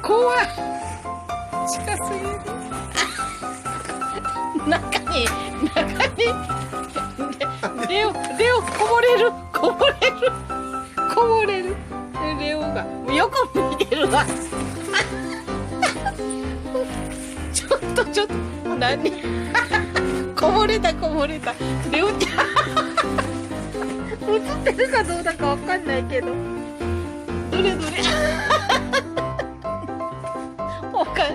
怖い。近すぎる。中にレオこぼれる。レオがもう横向いてるわ。ちょっと何こぼれた。レオちゃん映ってるかどうだかわかんないけど、どれおかしい。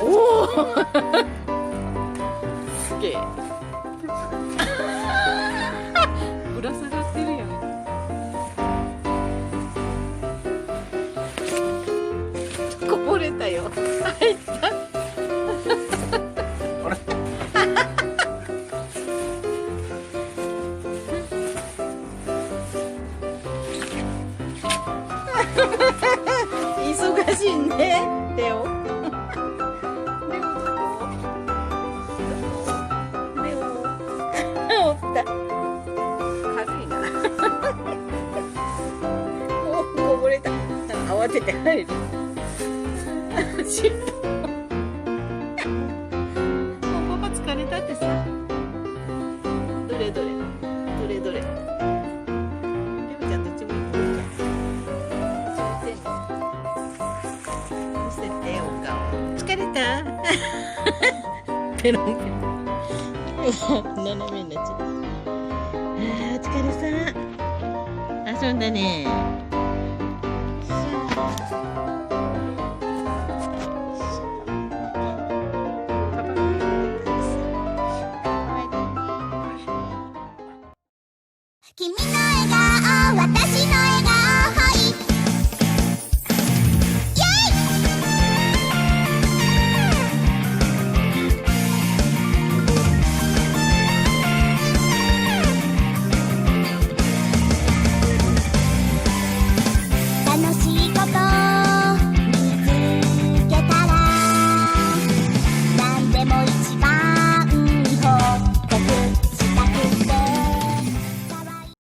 おおすげえ。ぶら下がってるやん。こぼれたよ。入った。忙しいね、レオ。おった。軽いな。お、こぼれた。慌てて入る。尻尾。もうパパ疲れたってさ。どれ。レオちゃんどっちも行ってるじゃん。見せてお顔。疲れた？ペロンペロン。斜めになっちゃった。お疲れさん。遊んだね。君の笑顔、私の笑顔